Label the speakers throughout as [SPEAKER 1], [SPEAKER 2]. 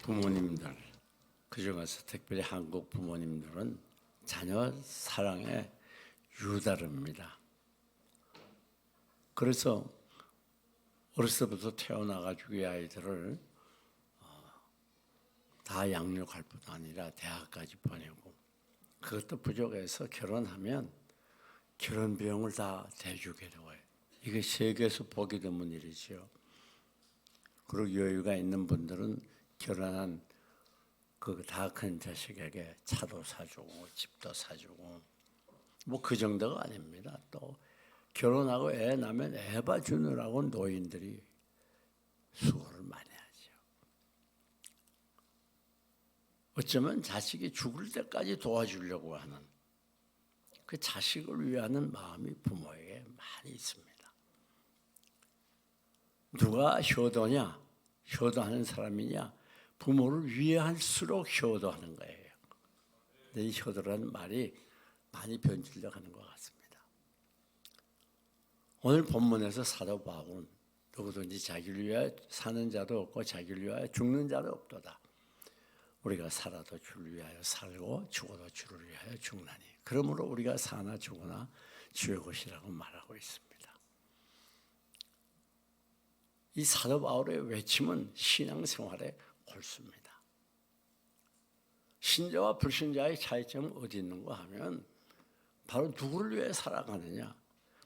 [SPEAKER 1] 부모님들, 그중에서 특별히 한국 부모님들은 자녀 사랑에 유다릅니다. 그래서 어렸을 때부터 태어나가지고 이 아이들을 다 양육할 뿐 아니라 대학까지 보내고, 그것도 부족해서 결혼하면 결혼 비용을 다 대주게 되어요. 이게 세계에서 보기 드문 일이죠. 그리고 여유가 있는 분들은 결혼한 그 다 큰 자식에게 차도 사주고 집도 사주고 뭐 그 정도가 아닙니다. 또 결혼하고 애 낳으면 애 봐주느라고 노인들이 수고를 많이 하죠. 어쩌면 자식이 죽을 때까지 도와주려고 하는 그 자식을 위하는 마음이 부모에게 많이 있습니다. 누가 효도냐? 효도하는 사람이냐? 부모를 위해할수록 효도하는 거예요. 근데 이 효도라는 말이 많이 변질되어 가는 것 같습니다. 오늘 본문에서 사도 바울은 누구든지 자기를 위하여 사는 자도 없고 자기를 위하여 죽는 자도 없도다. 우리가 살아도 주를 위하여 살고 죽어도 주를 위하여 죽나니 그러므로 우리가 사나 죽으나 주의 것이라고 말하고 있습니다. 이 사도 바울의 외침은 신앙생활에 옳습니다. 신자와 불신자의 차이점은 어디 있는가 하면 바로 누구를 위해 살아가느냐,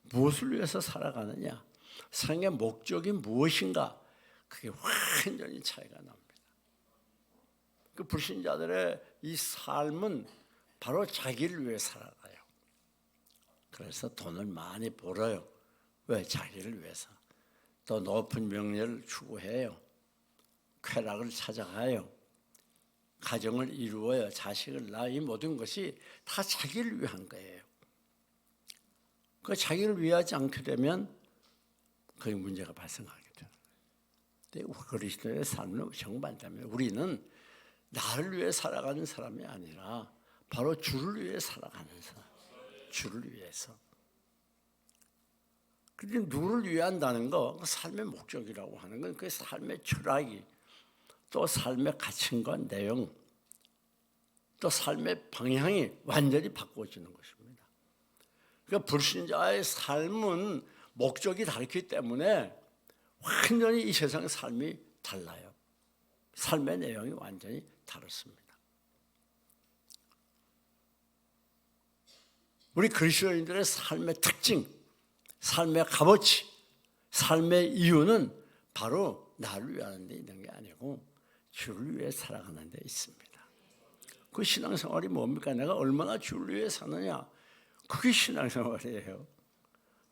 [SPEAKER 1] 무엇을 위해서 살아가느냐, 삶의 목적이 무엇인가, 그게 완전히 차이가 납니다. 그 불신자들의 이 삶은 바로 자기를 위해 살아가요. 그래서 돈을 많이 벌어요. 왜? 자기를 위해서. 또 높은 명예를 추구해요. 쾌락을 찾아가요. 가정을 이루어요. 자식을 낳아. 이 모든 것이 다 자기를 위한 거예요. 그 자기를 위하지 않게 되면 거기 문제가 발생하게 돼요. 그리스도의 삶은 정반대입니다. 우리는 나를 위해 살아가는 사람이 아니라 바로 주를 위해 살아가는 사람. 주를 위해서. 그런데 누구를 위한다는 거, 삶의 목적이라고 하는 건 그 삶의 철학이, 또 삶의 가치과 내용, 또 삶의 방향이 완전히 바꿔지는 것입니다. 그러니까 불신자의 삶은 목적이 다르기 때문에 완전히 이 세상 삶이 달라요. 삶의 내용이 완전히 다릅니다. 우리 그리스도인들의 삶의 특징, 삶의 값어치, 삶의 이유는 바로 나를 위하는 데 있는 게 아니고 주를 위해 살아가는 데 있습니다. 그 신앙생활이 뭡니까? 내가 얼마나 주를 위해 사느냐? 그게 신앙생활이에요.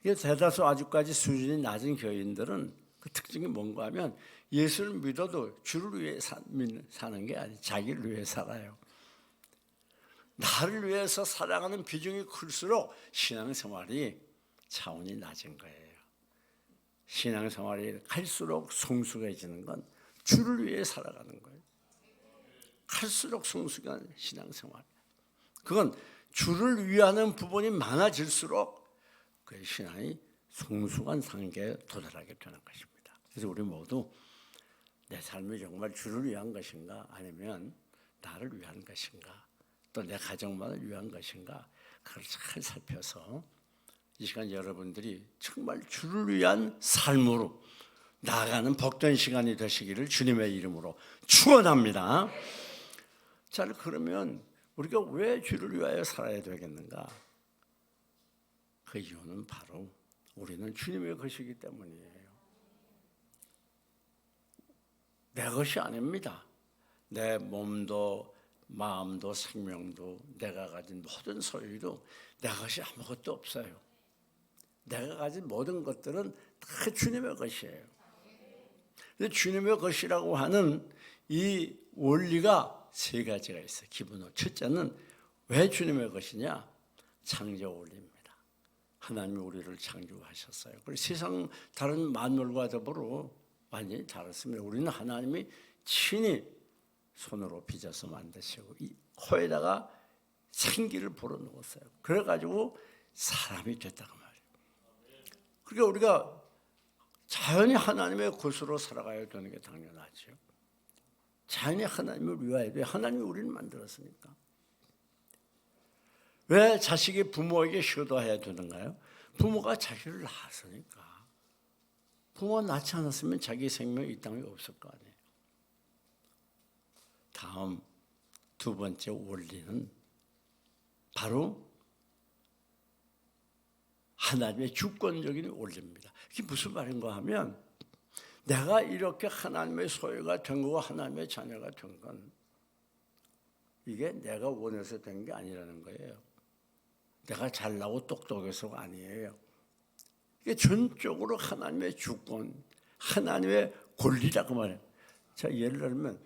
[SPEAKER 1] 대다수 아직까지 수준이 낮은 교인들은 그 특징이 뭔가 하면 예수를 믿어도 주를 위해 사는 게 아니에요. 자기를 위해 살아요. 나를 위해서 살아가는 비중이 클수록 신앙생활이 차원이 낮은 거예요. 신앙생활이 갈수록 성숙해지는 건 주를 위해 살아가는 거예요. 갈수록 성숙한 신앙생활. 그건 주를 위하는 부분이 많아질수록 그 신앙이 성숙한 단계에 도달하게 되는 것입니다. 그래서 우리 모두 내 삶이 정말 주를 위한 것인가 아니면 나를 위한 것인가 또 내 가정만을 위한 것인가 그걸 잘 살펴서 이 시간 여러분들이 정말 주를 위한 삶으로 나아가는 복된 시간이 되시기를 주님의 이름으로 축원합니다. 자, 그러면 우리가 왜 주를 위하여 살아야 되겠는가? 그 이유는 바로 우리는 주님의 것이기 때문이에요. 내 것이 아닙니다. 내 몸도 마음도 생명도 내가 가진 모든 소유도 내 것이 아무것도 없어요. 내가 가진 모든 것들은 다 주님의 것이에요. 근데 주님의 것이라고 하는 이 원리가 세 가지가 있어요. 기본으로 첫째는 왜 주님의 것이냐? 창조 원리입니다. 하나님이 우리를 창조하셨어요. 그리고 세상 다른 만물과 더불어 완전히 다릅니다. 우리는 하나님이 친히 손으로 빚어서 만드시고 이 코에다가 생기를 불어넣었어요. 그래가지고 사람이 됐다고 말이에요. 그러니까 우리가 자연히 하나님의 것으로 살아가야 되는 게 당연하죠. 자연히 하나님을 위하여야 돼. 하나님이 우리를 만들었으니까. 왜 자식이 부모에게 효도해야 되는가요? 부모가 자기를 낳았으니까. 부모가 낳지 않았으면 자기 생명이 이 땅에 없을 거 아니에요. 다음 두 번째 원리는 바로 하나님의 주권적인 원리입니다. 이게 무슨 말인가 하면 내가 이렇게 하나님의 소유가 된 거고 하나님의 자녀가 된 건 이게 내가 원해서 된 게 아니라는 거예요. 내가 잘나고 똑똑해서가 아니에요. 이게 전적으로 하나님의 주권, 하나님의 권리라고 말해요. 자, 예를 들면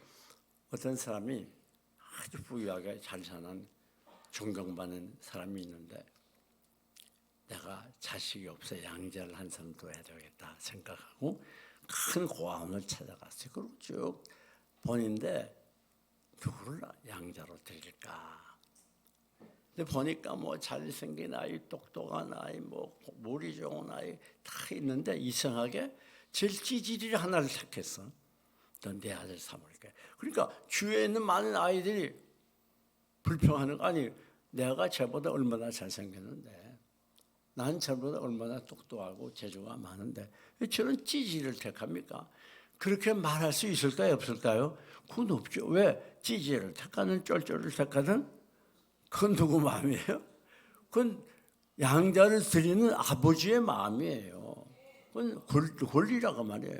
[SPEAKER 1] 어떤 사람이 아주 부유하게 잘 사는 존경받는 사람이 있는데 내가 자식이 없어 양자를 한 사람 둬야 되겠다 생각하고 큰 고아원을 찾아갔어요. 그리고 쭉 보는데 누구를 양자로 드릴까? 근데 보니까 뭐 잘생긴 아이, 똑똑한 아이, 뭐 머리 좋은 아이 다 있는데 이상하게 제일 찌질이 하나를 택했어. 넌 내 아들 삼을게. 그러니까 주위에 있는 많은 아이들이 불평하는 거 아니 내가 쟤보다 얼마나 잘생겼는데 난 쟤보다 얼마나 똑똑하고 재주가 많은데 왜 저런 찌질을 택합니까? 그렇게 말할 수 있을까요? 없을까요? 그건 없죠. 왜 찌질을 택하든 쫄쫄을 택하든 그건 누구 마음이에요? 그건 양자를 드리는 아버지의 마음이에요. 그건 권리라고 말이에요.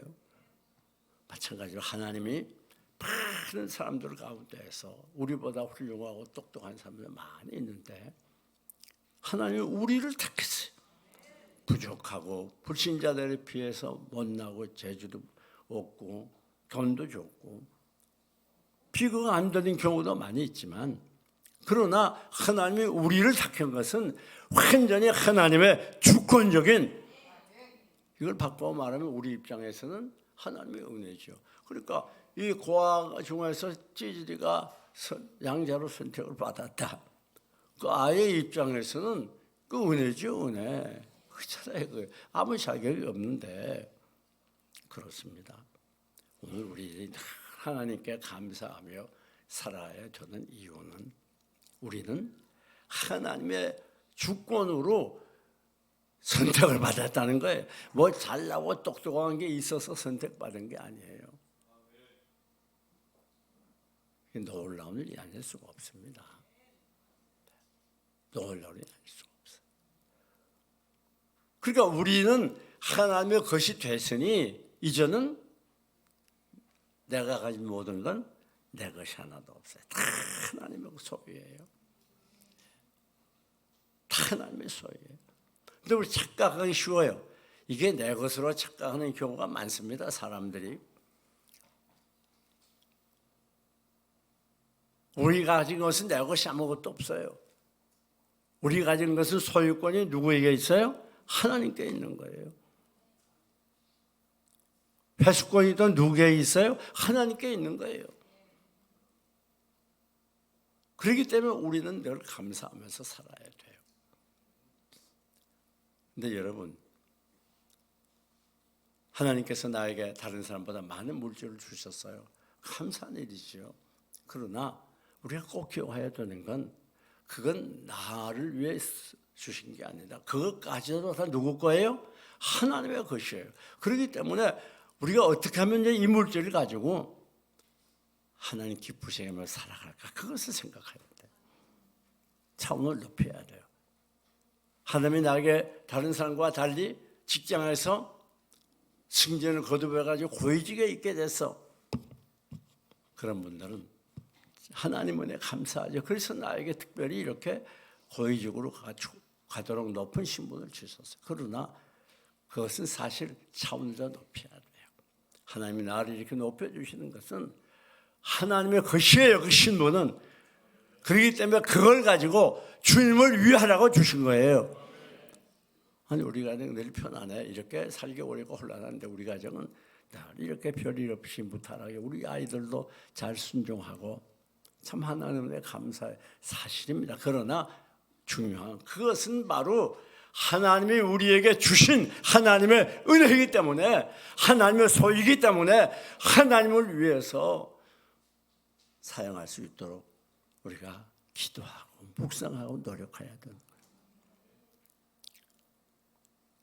[SPEAKER 1] 마찬가지로 하나님이 많은 사람들 가운데에서 우리보다 훌륭하고 똑똑한 사람들 많이 있는데 하나님이 우리를 택했어요. 부족하고 불신자들에 비해서 못나고 재주도 없고 견도 좋고 비교가 안 되는 경우도 많이 있지만 그러나 하나님이 우리를 택한 것은 완전히 하나님의 주권적인 이걸 바꿔 말하면 우리 입장에서는 하나님의 은혜죠. 그러니까 이 고아 중에서 찌질이가 양자로 선택을 받았다. 그 아이의 입장에서는 그 은혜죠, 은혜. 그렇잖아요. 아무 자격이 없는데 그렇습니다. 오늘 우리 하나님께 감사하며 살아야 되는 이유는 우리는 하나님의 주권으로 선택을 받았다는 거예요. 뭐 잘나고 똑똑한 게 있어서 선택받은 게 아니에요. 놀라운 일이 아닐 수가 없습니다. 놀라운 일이 아닐 수가 없어요. 그러니까 우리는 하나님의 것이 됐으니 이제는 내가 가진 모든 건 내 것이 하나도 없어요. 다 하나님의 소유예요. 다 하나님의 소유예요. 근데 우리 착각하기 쉬워요. 이게 내 것으로 착각하는 경우가 많습니다. 사람들이. 우리가 가진 것은 내 것이 아무것도 없어요. 우리가 가진 것은 소유권이 누구에게 있어요? 하나님께 있는 거예요. 회수권이 또 누구에게 있어요? 하나님께 있는 거예요. 그렇기 때문에 우리는 늘 감사하면서 살아야 돼요. 근데 여러분, 하나님께서 나에게 다른 사람보다 많은 물질을 주셨어요. 감사한 일이죠. 그러나 우리가 꼭 기억해야 되는 건 그건 나를 위해 주신 게 아니다. 그것까지도 다 누구 거예요? 하나님의 것이에요. 그렇기 때문에 우리가 어떻게 하면 이 물질을 가지고 하나님 기쁘시게 하며 살아갈까? 그것을 생각해야 돼요. 차원을 높여야 돼요. 하나님이 나에게 다른 사람과 달리 직장에서 승진을 거듭해가지고 고위직에 있게 됐어. 그런 분들은 하나님 은혜에 감사하죠. 그래서 나에게 특별히 이렇게 고위직으로 가도록 높은 신분을 주셨어요. 그러나 그것은 사실 차원을 더 높여야 돼요. 하나님이 나를 이렇게 높여주시는 것은 하나님의 것이에요. 그 신분은. 그렇기 때문에 그걸 가지고 주님을 위하라고 주신 거예요. 아니 우리 가정 늘 편안해. 이렇게 살기 어렵고 혼란한데 우리 가정은 이렇게 별일 없이 무탈하게 우리 아이들도 잘 순종하고 참 하나님에 감사해. 사실입니다. 그러나 중요한 그것은 바로 하나님이 우리에게 주신 하나님의 은혜이기 때문에 하나님의 소유이기 때문에 하나님을 위해서 사용할 수 있도록 우리가 기도하고 묵상하고 노력해야 되는 거예요.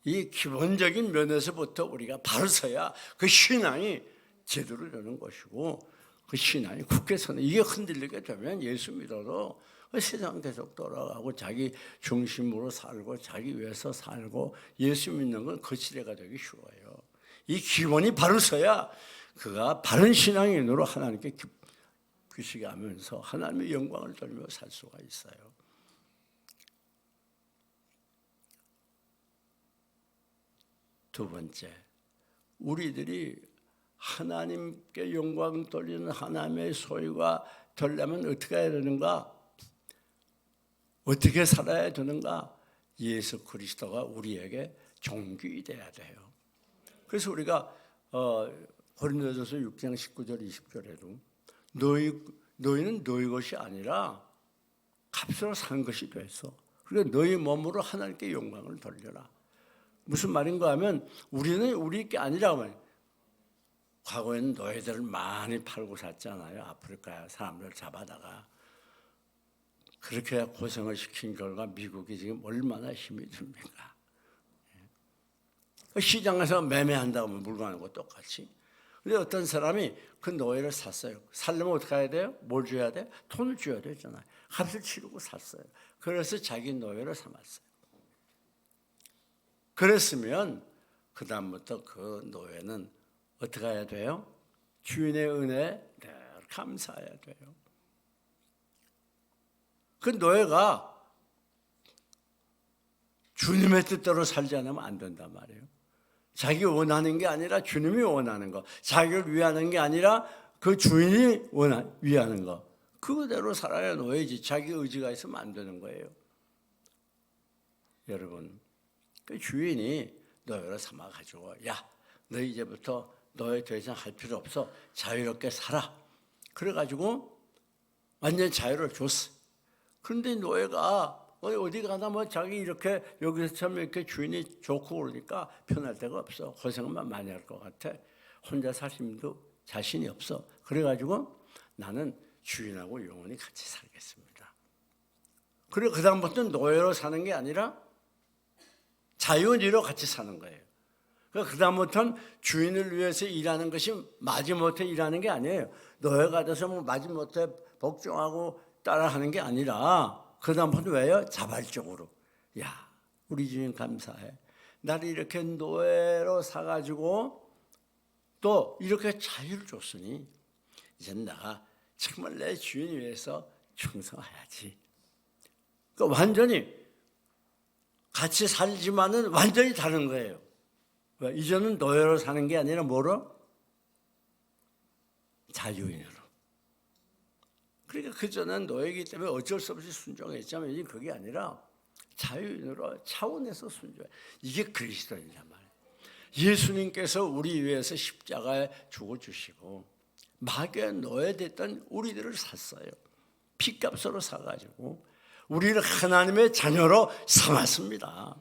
[SPEAKER 1] 이 기본적인 면에서부터 우리가 바로 서야 그 신앙이 제대로 되는 것이고, 그 신앙이 굳게 서는, 이게 흔들리게 되면 예수 믿어도 세상 계속 돌아가고 자기 중심으로 살고 자기 위해서 살고 예수 믿는 건 거치대가 되기 쉬워요. 이 기본이 바로 서야 그가 바른 신앙인으로 하나님께 귀시게 하면서 하나님의 영광을 돌며 살 수가 있어요. 두 번째, 우리들이 하나님께 영광 돌리는 하나님의 소유가 되려면 어떻게 해야 되는가? 어떻게 살아야 되는가? 예수 그리스도가 우리에게 종귀 돼야 돼요. 그래서 우리가 고린도전서 6장 19절 20절에도 너희는 너희 것이 아니라 값으로 산 것이 됐어. 그러니까 너희 몸으로 하나님께 영광을 돌려라. 무슨 말인가 하면 우리는 우리 게 아니라, 과거에는 노예들을 많이 팔고 샀잖아요. 아프리카 사람들 잡아다가. 그렇게 고생을 시킨 결과 미국이 지금 얼마나 힘이 듭니까? 시장에서 매매한다고 하면 물건하고 똑같이. 근데 어떤 사람이 그 노예를 샀어요. 살려면 어떻게 해야 돼요? 뭘 줘야 돼? 돈을 줘야 되잖아요. 값을 치르고 샀어요. 그래서 자기 노예를 삼았어요. 그랬으면 그 다음부터 그 노예는 어떻게 해야 돼요? 주인의 은혜에 늘 감사해야 돼요. 그 노예가 주님의 뜻대로 살지 않으면 안 된단 말이에요. 자기 원하는 게 아니라 주님이 원하는 거, 자기를 위하는 게 아니라 그 주인이 위하는 거, 그대로 살아야 노예지. 자기 의지가 있으면 안 되는 거예요. 여러분, 그 주인이 노예를 삼아가지고, 야, 너 이제부터 노예 더 이상 할 필요 없어. 자유롭게 살아. 그래가지고 완전 자유를 줬어. 그런데 노예가 어디 가나 자기 이렇게 여기서 참 이렇게 주인이 좋고 그러니까 편할 데가 없어. 고생만 많이 할 것 같아. 혼자 살 힘도 자신이 없어. 그래가지고 나는 주인하고 영원히 같이 살겠습니다. 그리고 그 다음부터는 노예로 사는 게 아니라 자유인으로 같이 사는 거예요. 그 다음부터는 주인을 위해서 일하는 것이 마지못해 일하는 게 아니에요. 노예가 돼서 마지못해 복종하고 따라하는 게 아니라 그 다음부터 왜요? 자발적으로. 야, 우리 주인 감사해. 나를 이렇게 노예로 사가지고 또 이렇게 자유를 줬으니 이젠 내가 정말 내 주인 위해서 충성해야지. 그러니까 완전히 같이 살지만은 완전히 다른 거예요. 왜? 이제는 노예로 사는 게 아니라 뭐로? 자유인으로. 그러니까 그전엔 노예이기 때문에 어쩔 수 없이 순종했지만 이제 그게 아니라 자유인으로 차원에서 순종해. 이게 그리스도인이란 말이에요. 예수님께서 우리 위해서 십자가에 죽어주시고 마귀의 노예됐던 우리들을 샀어요. 피값으로 사가지고 우리를 하나님의 자녀로 삼았습니다.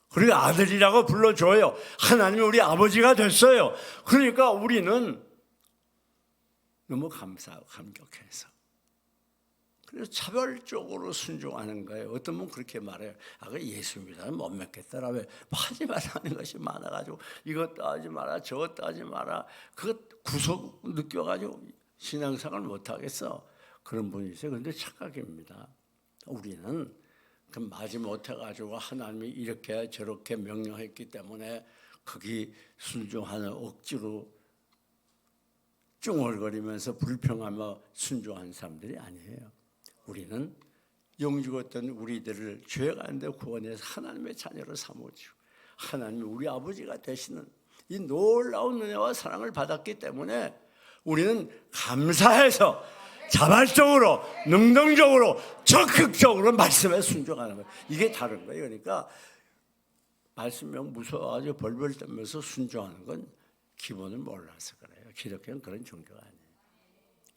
[SPEAKER 1] 그리고 아들이라고 불러줘요. 하나님이 우리 아버지가 됐어요. 그러니까 우리는 너무 감사하고 감격해서 그래서 차별적으로 순종하는 거예요. 어떤 분은 그렇게 말해요. 그 예수 믿으면 못 믿겠더라. 왜? 하지 말라는 것이 많아가지고 이것도 하지 마라 저것도 하지 마라. 그것 구속 느껴가지고 신앙생활을 못하겠어. 그런 분이 있어요. 그런데 착각입니다. 우리는 그 마지못해가지고 하나님이 이렇게 저렇게 명령했기 때문에 거기 순종하는 억지로 쭝얼거리면서 불평하며 순종한 사람들이 아니에요. 우리는 영죽었던 우리들을 죄 가운데 구원해서 하나님의 자녀로 삼아주고 하나님이 우리 아버지가 되시는 이 놀라운 은혜와 사랑을 받았기 때문에 우리는 감사해서 자발적으로 능동적으로 적극적으로 말씀에 순종하는 거예요. 이게 다른 거예요. 그러니까 말씀명 무서워가지고 벌벌 떨면서 순종하는 건 기본을 몰라서 그래요. 기독교는 그런 종교가 아니에요.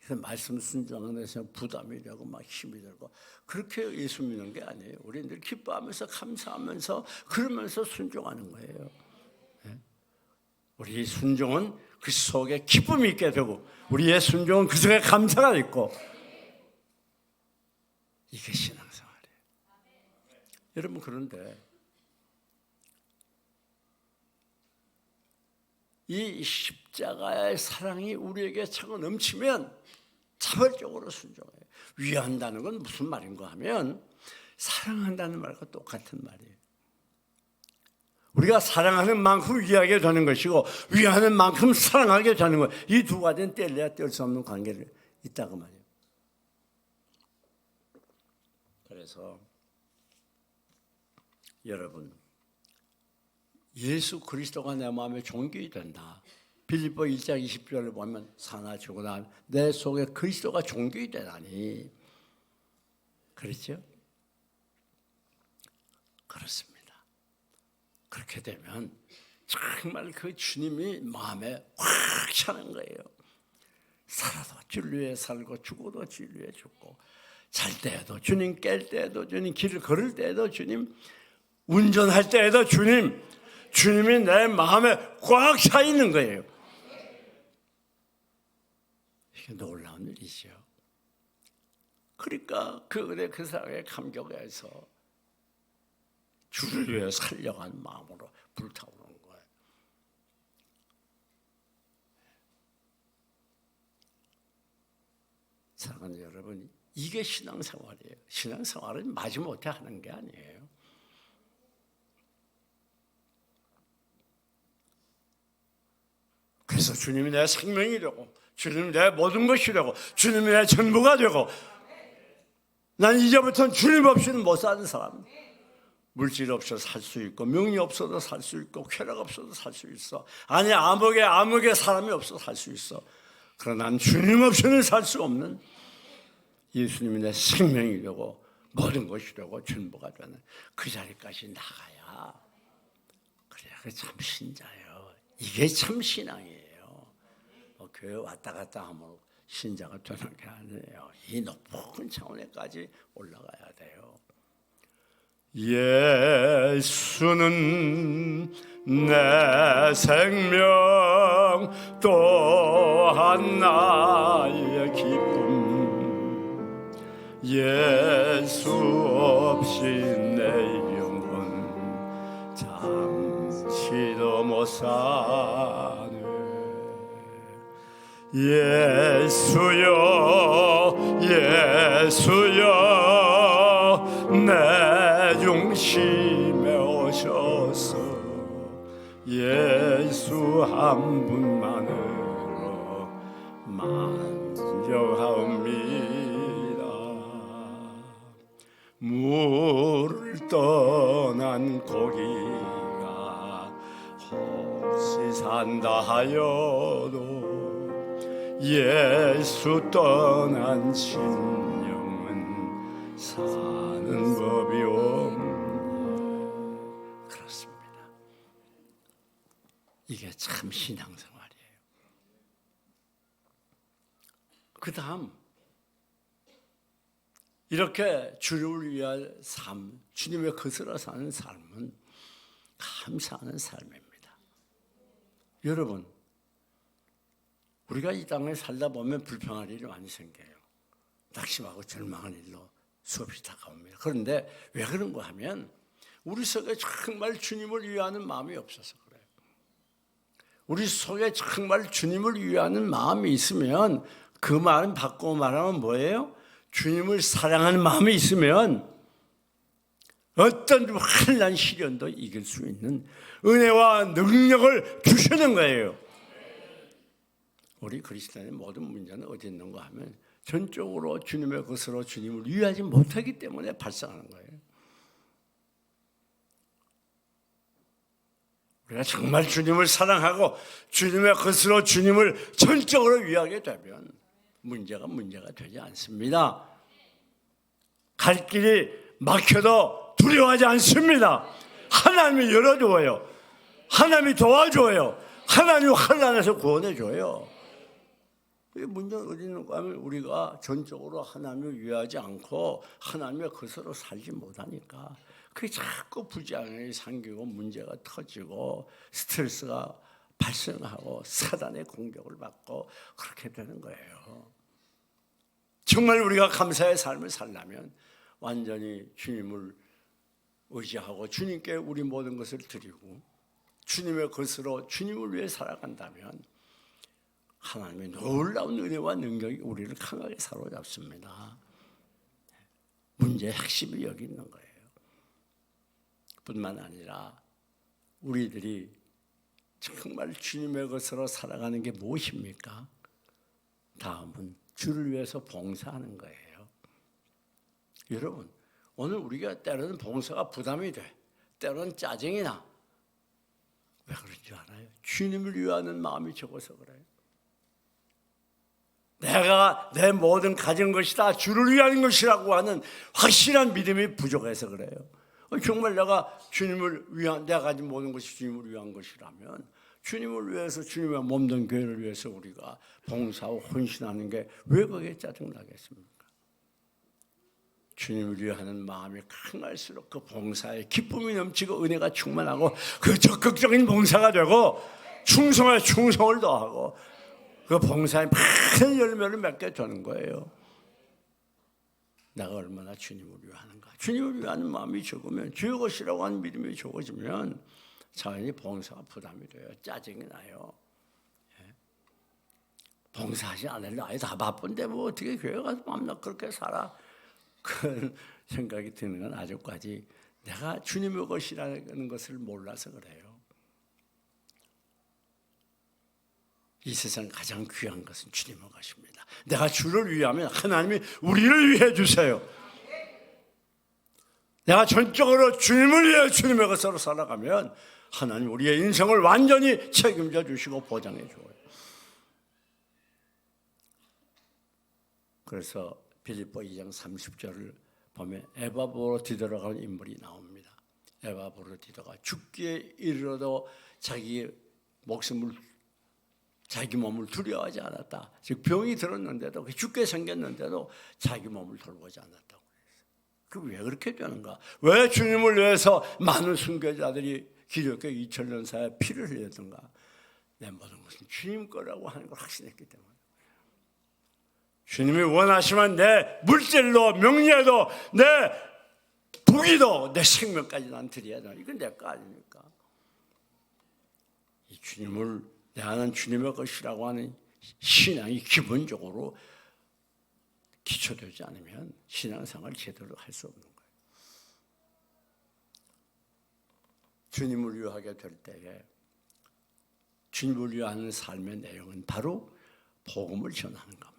[SPEAKER 1] 그래서 말씀 순종하는 데서 부담이 되고 막 힘이 들고 그렇게 예수 믿는 게 아니에요. 우리는 늘 기뻐하면서 감사하면서 그러면서 순종하는 거예요. 우리 순종은 그 속에 기쁨이 있게 되고 우리의 순종은 그 속에 감사가 있고 이게 신앙생활이에요. 여러분 그런데 이 십자가의 사랑이 우리에게 차고 넘치면 자발적으로 순종해요. 위한다는 건 무슨 말인가 하면 사랑한다는 말과 똑같은 말이에요. 우리가 사랑하는 만큼 위하게 되는 것이고 위하는 만큼 사랑하게 되는 것, 이 두 가지는 뗄래야 뗄 수 없는 관계가 있다고 말이에요. 그래서 여러분 예수 그리스도가 내 마음에 종교이 된다. 빌립보 1장 20절을 보면 사나 죽으나 내 속에 그리스도가 종교이 되다니. 그렇죠? 그렇습니다. 그렇게 되면 정말 그 주님이 마음에 확 차는 거예요. 살아도 진리에 살고 죽어도 진리에 죽고 잘 때에도 주님, 깰 때에도 주님, 길을 걸을 때에도 주님, 운전할 때에도 주님, 주님이 내 마음에 꽉 차 있는 거예요. 이게 놀라운 일이죠. 그러니까 그 사람의 감격에서 주를 위해 살려고 하는 마음으로 불타오르는 거예요. 사랑하는 여러분, 이게 신앙생활이에요. 신앙생활은 마지못해 하는 게 아니에요. 그래서 주님이 내 생명이 되고 주님이 내 모든 것이 되고 주님이 내 전부가 되고 난 이제부터는 주님 없이는 못 사는 사람. 물질 없어도 살 수 있고 명이 없어도 살 수 있고 쾌락 없어도 살 수 있어. 아니 아무개 사람이 없어도 살 수 있어. 그러나 난 주님 없이는 살 수 없는 예수님이 내 생명이 되고 모든 것이 되고 전부가 되는 그 자리까지 나가야 그래야 그 참 신자예요. 이게 참 신앙이에요. 교회 왔다 갔다 하면 신자가 되는 게 아니에요. 이 높은 차원에까지 올라가야 돼요. 예수는 내 생명 또한 나의 기쁨 예수 없이 내 영혼 잠시도 못 사네 예수여 예수여 내 중심에 오셔서 예수 한 분만으로 만족하옵니다. 물을 떠난 고기가 혹시 산다 하여도 예수 떠난 심령은 사는 법이 없네. 그렇습니다. 이게 참 신앙생활이에요. 그 다음 이렇게 주님을 위한 삶, 주님의 것으로 사는 삶은 감사하는 삶입니다. 여러분 우리가 이 땅에 살다 보면 불평할 일이 많이 생겨요. 낙심하고 절망한 일로 수없이 다가옵니다. 그런데 왜 그런가 하면 우리 속에 정말 주님을 위하는 마음이 없어서 그래요. 우리 속에 정말 주님을 위하는 마음이 있으면 그 말은 바꾸고 말하면 뭐예요? 주님을 사랑하는 마음이 있으면 어떤 환난 시련도 이길 수 있는 은혜와 능력을 주시는 거예요. 우리 그리스도인의 모든 문제는 어디 있는가 하면 전적으로 주님의 것으로 주님을 위하지 못하기 때문에 발생하는 거예요. 우리가 정말 주님을 사랑하고 주님의 것으로 주님을 전적으로 위하게 되면 문제가 되지 않습니다. 갈 길이 막혀도 두려워하지 않습니다. 하나님이 열어줘요. 하나님이 도와줘요. 하나님이 환난에서 구원해줘요. 문제는 어디 있는가 하면 우리가 전적으로 하나님을 위하지 않고 하나님의 것으로 살지 못하니까 그게 자꾸 부정이 생기고 문제가 터지고 스트레스가 발생하고 사단의 공격을 받고 그렇게 되는 거예요. 정말 우리가 감사의 삶을 살려면 완전히 주님을 의지하고 주님께 우리 모든 것을 드리고 주님의 것으로 주님을 위해 살아간다면 하나님의 놀라운 은혜와 능력이 우리를 강하게 사로잡습니다. 문제의 핵심이 여기 있는 거예요. 뿐만 아니라 우리들이 정말 주님의 것으로 살아가는 게 무엇입니까? 다음은 주를 위해서 봉사하는 거예요. 여러분, 오늘 우리가 때로는 봉사가 부담이 돼. 때로는 짜증이 나. 왜 그런 줄 알아요? 주님을 위하는 마음이 적어서 그래요. 내가 내 모든 가진 것이 다 주를 위하는 것이라고 하는 확실한 믿음이 부족해서 그래요. 정말 내가 주님을 위한, 내가 가진 모든 것이 주님을 위한 것이라면 주님을 위해서, 주님의 몸된 교회를 위해서 우리가 봉사하고 헌신하는 게 왜 그게 짜증나겠습니까? 주님을 위하는 마음이 강할수록 그 봉사에 기쁨이 넘치고 은혜가 충만하고 그 적극적인 봉사가 되고 충성에 충성을 더하고 그 봉사에 많은 열매를 맺게 되는 거예요. 내가 얼마나 주님을 위하는가. 주님을 위하는 마음이 적으면 주의 것이라고 하는 믿음이 적어지면 자연히 봉사가 부담이 돼요. 짜증이 나요. 봉사하지 않을래. 아예 다 바쁜데 뭐 어떻게 교회 가서 맘나 그렇게 살아. 그런 생각이 드는 건 아직까지 내가 주님의 것이라는 것을 몰라서 그래요. 이 세상 가장 귀한 것은 주님의 것입니다. 내가 주를 위하면 하나님이 우리를 위해 주세요. 내가 전적으로 주님을 위해 주님의 것으로 살아가면 하나님 우리의 인생을 완전히 책임져 주시고 보장해 줘요. 그래서 빌립보 2장 30절을 보면 에바브로 뒤돌아가는 인물이 나옵니다. 에바브로 뒤돌아가 죽기에 이르러도 자기 몸을 두려워하지 않았다. 즉 병이 들었는데도 죽게 생겼는데도 자기 몸을 돌보지 않았다고 그랬어요. 그 왜 그렇게 되는가? 왜 주님을 위해서 많은 순교자들이 기독교 2000년 사이에 피를 흘렸던가? 내 모든 것은 주님 거라고 하는 걸 확신했기 때문에. 주님이 원하시면 내 물질도 명예도 내 부귀도 내 생명까지 난 드려야 돼. 이건 내 거 아닙니까? 이 주님을 나는 주님의 것이라고 하는 신앙이 기본적으로 기초되지 않으면 신앙생활을 제대로 할 수 없는 거예요. 주님을 위하게 될 때에 주님을 위하는 삶의 내용은 바로 복음을 전하는 겁니다.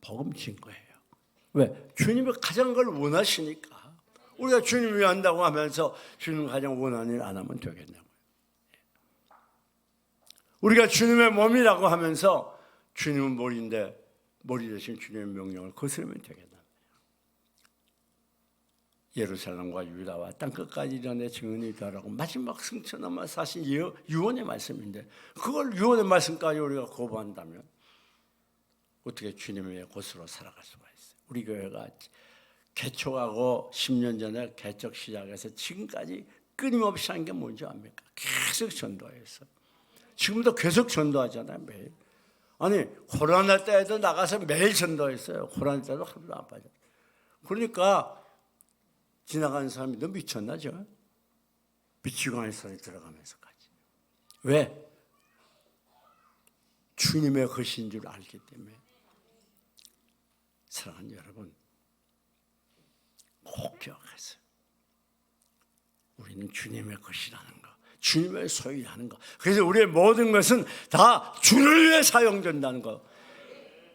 [SPEAKER 1] 복음 증거예요. 왜? 주님이 가장 걸 원하시니까. 우리가 주님을 위한다고 하면서 주님 가장 원하는 일 안 하면 되겠냐고요. 우리가 주님의 몸이라고 하면서 주님은 머리인데 머리 대신 주님의 명령을 거스르면 되겠나. 예루살렘과 유다와 땅끝까지 이르내 증언이 되라고 마지막 승천함을 사신 유언의 말씀인데 그걸 유언의 말씀까지 우리가 거부한다면 어떻게 주님의 곳으로 살아갈 수가 있어요. 우리 교회가 개척하고 10년 전에 개척 시작해서 지금까지 끊임없이 한 게 뭔지 압니까? 계속 전도했어요. 지금도 계속 전도하잖아요. 매일. 아니 코로나 때에도 나가서 매일 전도했어요. 코로나 때도 하루도 안 빠져. 그러니까 지나가는 사람이 너 미쳤나 저? 미치고 하는 소리 들어가면서까지. 왜? 주님의 것인 줄 알기 때문에. 사랑하는 여러분, 꼭 기억하세요. 우리는 주님의 것이라는 거, 주님의 소유라는 거. 그래서 우리의 모든 것은 다 주를 위해 사용된다는 거.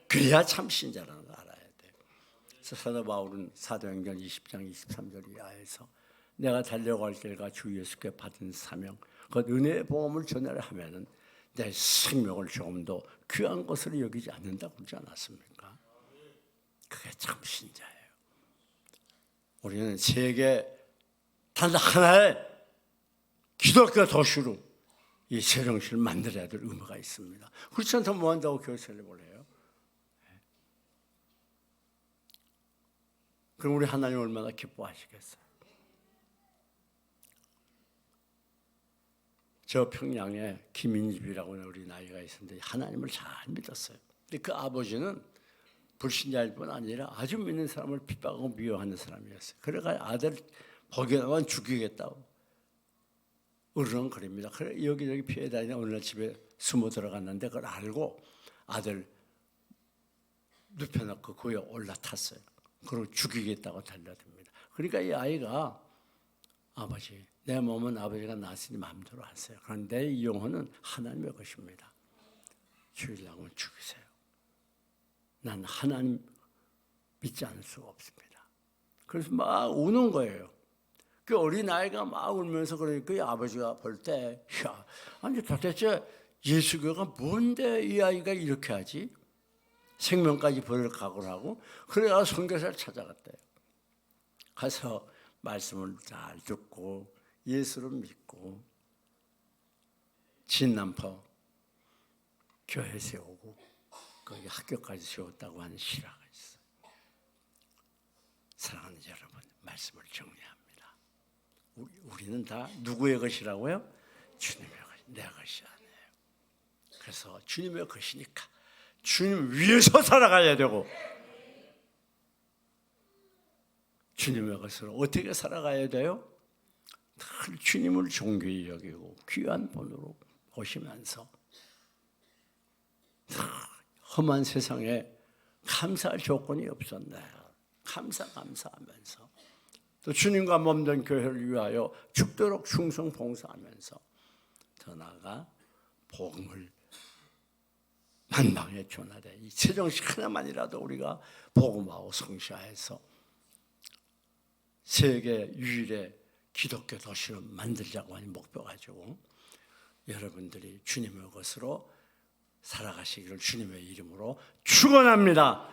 [SPEAKER 1] 그래야 참 신자라는 걸 알아야 돼요. 그래서 사도 바울은 사도행전 20장 23절 이하에서 내가 달려갈 길과 주 예수께 받은 사명, 그 은혜의 복음을 전하려 하면은 내 생명을 조금도 귀한 것으로 여기지 않는다고 그러지 않았습니까? 그게 참 신자예요. 우리는 세계 단 하나의 기독교 도시로 이 세령시를 만들어야 될 의무가 있습니다. 그렇지 않다면 뭐 한다고 교회 설립을 해요? 그럼 우리 하나님 얼마나 기뻐하시겠어요? 저 평양에 김인집이라고 하는 우리 나이가 있었는데 하나님을 잘 믿었어요. 근데 그 아버지는 불신자일 뿐 아니라 아주 믿는 사람을 핍박하고 미워하는 사람이었어요. 그래가 아들 보기에만 죽이겠다고 으르렁거립니다. 그래 여기저기 피해 다니는 어느 날 집에 숨어 들어갔는데 그걸 알고 아들 눕혀놓고 그에 올라탔어요. 그리고 죽이겠다고 달려듭니다. 그러니까 이 아이가 아버지, 내 몸은 아버지가 낳았으니 마음대로 하세요. 그런데 이 영혼은 하나님의 것입니다. 죽이려고 하면 죽이세요. 난 하나님 믿지 않을 수가 없습니다. 그래서 막 우는 거예요. 그 어린아이가 막 울면서 그러니까 이 아버지가 볼 때, 야, 아니 도대체 예수교가 뭔데 이 아이가 이렇게 하지? 생명까지 버릴 각오를 하고 그래가 선교사를 찾아갔대요. 가서 말씀을 잘 듣고 예수를 믿고 진남포 교회 세우고 거기 학교까지 세웠다고 하는 실화가 있어요. 사랑하는 여러분, 말씀을 정리합니다. 우리는 다 누구의 것이라고요? 주님의 것, 내 것이 아니에요. 그래서 주님의 것이니까 주님 위해서 살아가야 되고 주님의 것으로 어떻게 살아가야 돼요? 늘 주님을 존귀히 여기고 귀한 본으로 보시면서 험한 세상에 감사할 조건이 없었나요? 감사하면서 또 주님과 몸된 교회를 위하여 죽도록 충성 봉사하면서 더 나아가 복음을 만방에 전하되 이 세정식 하나만이라도 우리가 복음하고 성취하여서 세계 유일의 기독교 도시를 만들자고 하는 목표 가지고 여러분들이 주님의 것으로 살아가시기를 주님의 이름으로 축원합니다.